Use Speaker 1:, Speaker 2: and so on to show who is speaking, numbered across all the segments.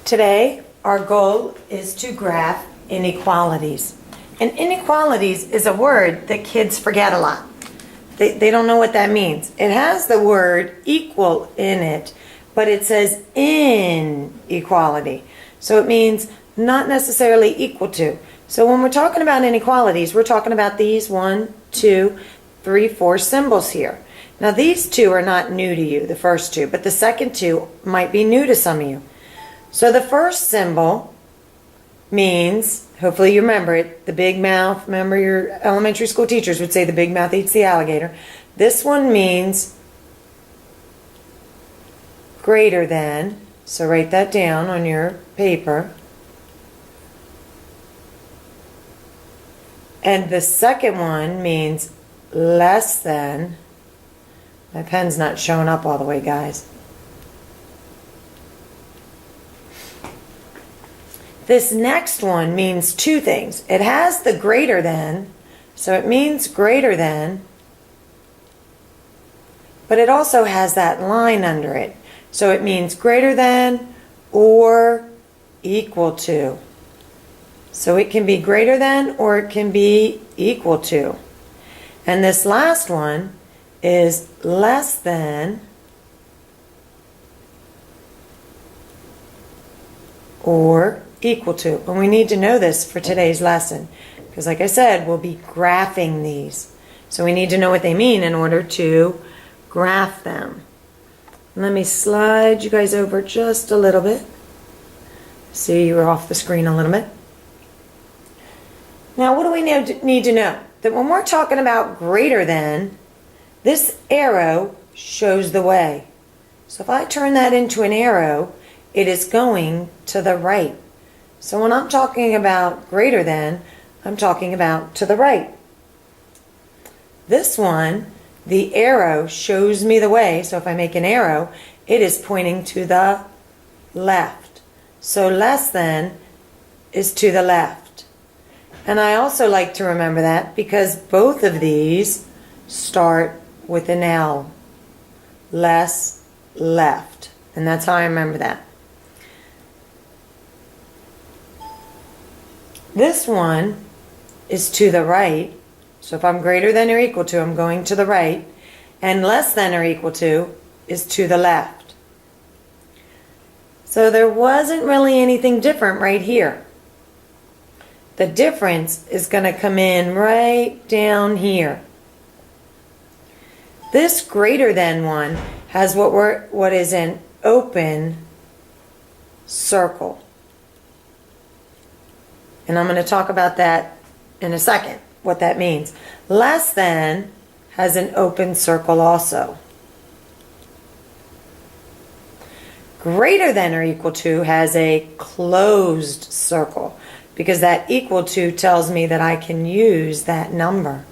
Speaker 1: Today, our goal is to graph inequalities. And inequalities is a word that kids forget a lot. They don't know what that means. It has the word equal in it, but it says inequality. So it means not necessarily equal to. So when we're talking about inequalities, we're talking about these 1, 2, 3, 4 symbols here. Now these two are not new to you, the first two, but the second two might be new to some of you. So the first symbol means, hopefully you remember it, the big mouth. Remember your elementary school teachers would say the big mouth eats the alligator. This one means greater than, so write that down on your paper. And the second one means less than. My pen's not showing up all the way, guys. This next one means two things. It has the greater than, so it means greater than, but it also has that line under it. So it means greater than or equal to. So it can be greater than or it can be equal to. And this last one is less than or equal to. And we need to know this for today's lesson because, like I said, we'll be graphing these. So we need to know what they mean in order to graph them. Let me slide you guys over just a little bit. See, you're off the screen a little bit. Now, what do we need to know? That when we're talking about greater than, this arrow shows the way. So if I turn that into an arrow, it is going to the right. So when I'm talking about greater than, I'm talking about to the right. This one, the arrow shows me the way. So if I make an arrow, it is pointing to the left. So less than is to the left. And I also like to remember that because both of these start with an L. Less, left. And that's how I remember that. This one is to the right. So if I'm greater than or equal to, I'm going to the right. And less than or equal to is to the left. So there wasn't really anything different right here. The difference is going to come in right down here. This greater than one has what is an open circle. And I'm going to talk about that in a second, what that means. Less than has an open circle also. Greater than or equal to has a closed circle because that equal to tells me that I can use that number.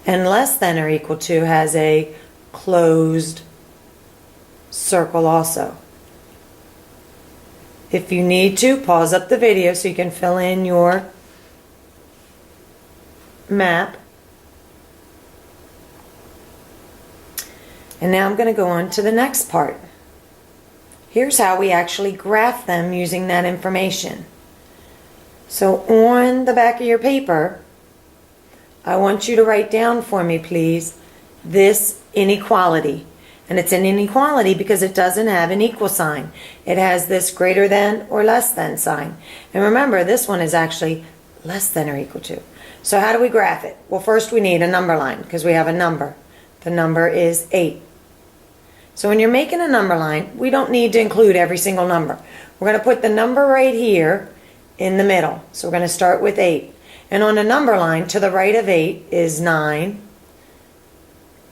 Speaker 1: And less than or equal to has a closed circle also. If you need to, pause up the video so you can fill in your map. And now I'm going to go on to the next part. Here's how we actually graph them using that information. So on the back of your paper, I want you to write down for me, please, this inequality. And it's an inequality because it doesn't have an equal sign. It has this greater than or less than sign. And remember, this one is actually less than or equal to. So how do we graph it? Well, first we need a number line because we have a number. The number is 8. So when you're making a number line, we don't need to include every single number. We're going to put the number right here in the middle. So we're going to start with 8. And on a number line, to the right of 8 is 9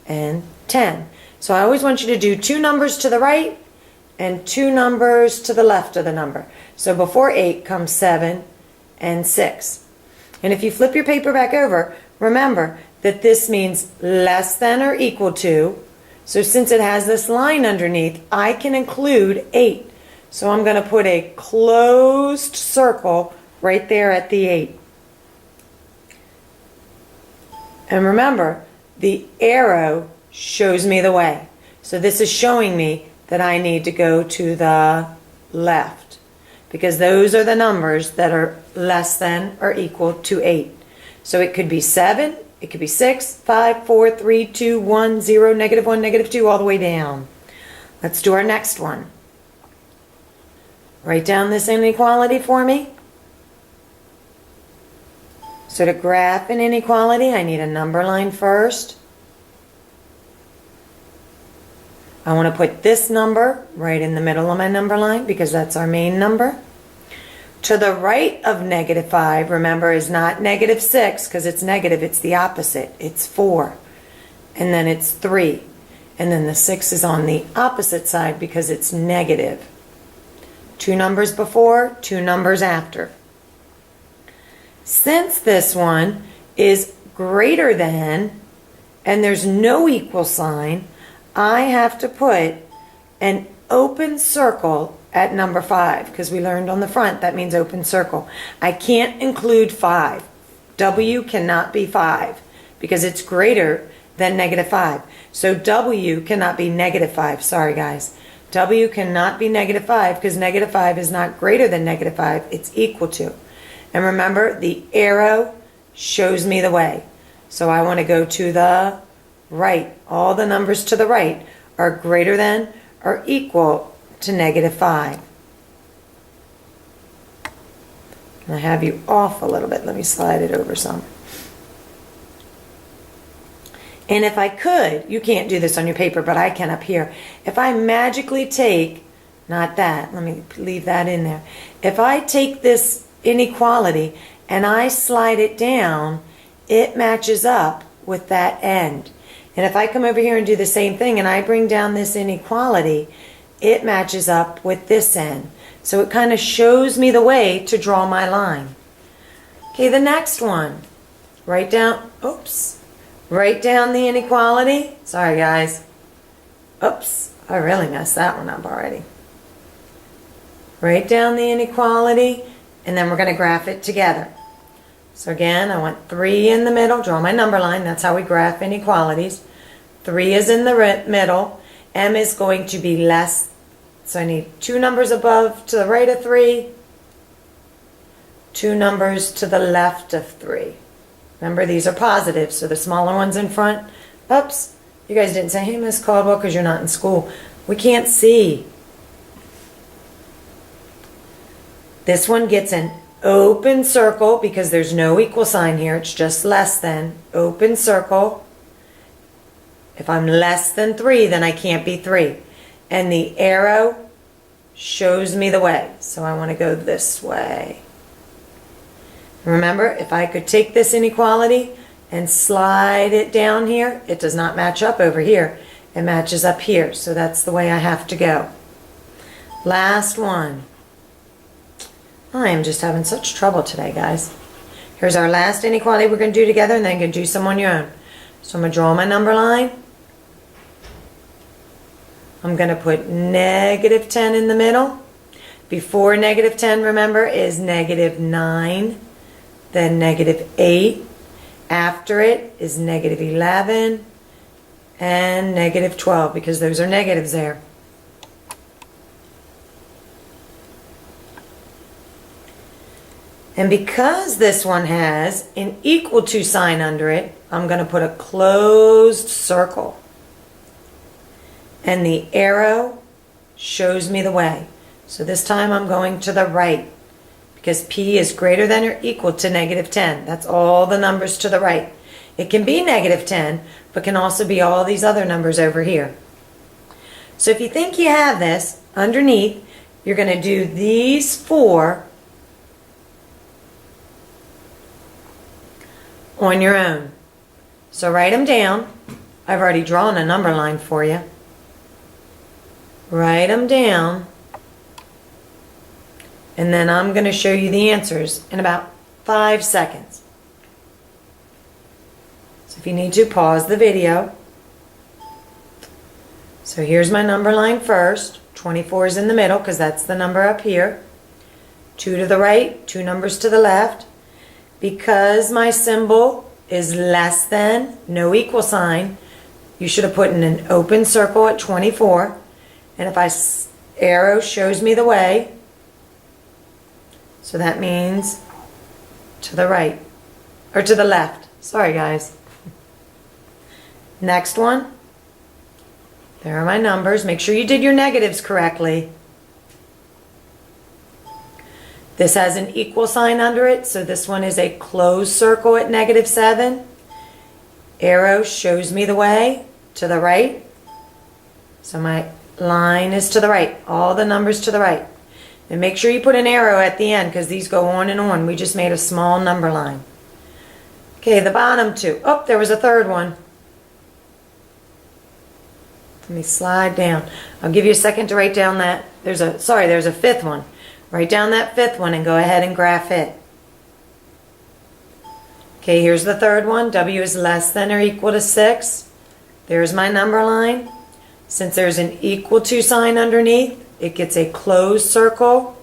Speaker 1: and 10. So I always want you to do 2 numbers to the right and 2 numbers to the left of the number. So before 8 comes 7 and 6. And if you flip your paper back over, remember that this means less than or equal to. So since it has this line underneath, I can include 8. So I'm going to put a closed circle right there at the 8. And remember, the arrow shows me the way. So this is showing me that I need to go to the left, because those are the numbers that are less than or equal to 8. So it could be 7, it could be 6, 5, 4, 3, 2, 1, 0, -1, -2, all the way down. Let's do our next one. Write down this inequality for me. So to graph an inequality, I need a number line first. I want to put this number right in the middle of my number line because that's our main number. To the right of -5, remember, is not -6 because it's negative. It's the opposite. It's 4. And then it's 3. And then the 6 is on the opposite side because it's negative. 2 numbers before, 2 numbers after. Since this one is greater than, and there's no equal sign, I have to put an open circle at number 5, because we learned on the front that means open circle. I can't include 5. W cannot be 5 because it's greater than -5. So W cannot be -5. Sorry, guys. W cannot be -5 because -5 is not greater than -5. It's equal to. And remember, the arrow shows me the way. So I want to go to the right. All the numbers to the right are greater than or equal to -5. I have you off a little bit. Let me slide it over some. And if I could, you can't do this on your paper, but I can up here. If I magically take, not that, let me leave that in there. If I take this inequality and I slide it down, it matches up with that end. And if I come over here and do the same thing and I bring down this inequality, it matches up with this end. So it kind of shows me the way to draw my line. Okay, the next one. Write down the inequality. Sorry, guys. Oops, I really messed that one up already. Write down the inequality, and then we're going to graph it together. So again, I want 3 in the middle. Draw my number line. That's how we graph inequalities. 3 is in the middle. M is going to be less. So I need 2 numbers above to the right of 3. 2 numbers to the left of 3. Remember, these are positive, so the smaller ones in front. Oops, you guys didn't say, hey, Miss Caldwell, because you're not in school. We can't see. This one gets an open circle because there's no equal sign here. It's just less than. Open circle. If I'm less than 3, then I can't be 3. And the arrow shows me the way. So I want to go this way. Remember, if I could take this inequality and slide it down here, it does not match up over here. It matches up here. So that's the way I have to go. Last one. I am just having such trouble today, guys. Here's our last inequality we're going to do together, and then you're going to do some on your own. So I'm going to draw my number line. I'm going to put -10 in the middle. Before -10, remember, is -9, then -8. After it is -11 and -12, because those are negatives there. And because this one has an equal to sign under it, I'm going to put a closed circle. And the arrow shows me the way. So this time I'm going to the right because P is greater than or equal to -10. That's all the numbers to the right. It can be -10, but can also be all these other numbers over here. So if you think you have this, underneath, you're going to do these 4 on your own. So write them down. I've already drawn a number line for you. Write them down. And then I'm going to show you the answers in about 5 seconds. So if you need to, pause the video. So here's my number line first. 24 is in the middle because that's the number up here. 2 to the right, 2 numbers to the left. Because my symbol is less than, no equal sign, you should have put in an open circle at 24. And arrow shows me the way. So that means to the right, or to the left. Sorry, guys. Next one. There are my numbers. Make sure you did your negatives correctly. This has an equal sign under it, so this one is a closed circle at -7. Arrow shows me the way to the right. So my line is to the right. All the numbers to the right. And make sure you put an arrow at the end because these go on and on. We just made a small number line. Okay, the bottom two. Oh, there was a third one. Let me slide down. I'll give you a second to write down that. There's a fifth one. Write down that fifth one and go ahead and graph it. Okay, here's the third one. W is less than or equal to 6. There's my number line. Since there's an equal to sign underneath, it gets a closed circle.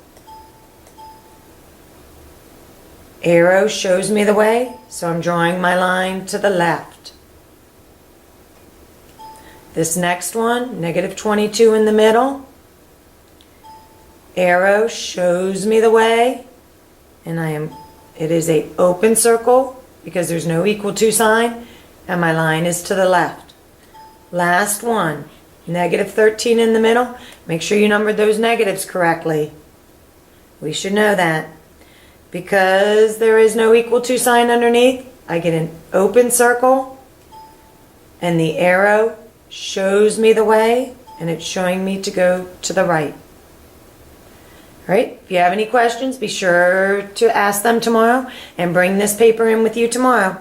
Speaker 1: Arrow shows me the way, so I'm drawing my line to the left. This next one, -22 in the middle. Arrow shows me the way, and it is a open circle because there's no equal to sign, and my line is to the left. Last one, -13 in the middle. Make sure you numbered those negatives correctly. We should know that. Because there is no equal to sign underneath, I get an open circle, and the arrow shows me the way, and it's showing me to go to the right. All right, if you have any questions, be sure to ask them tomorrow and bring this paper in with you tomorrow.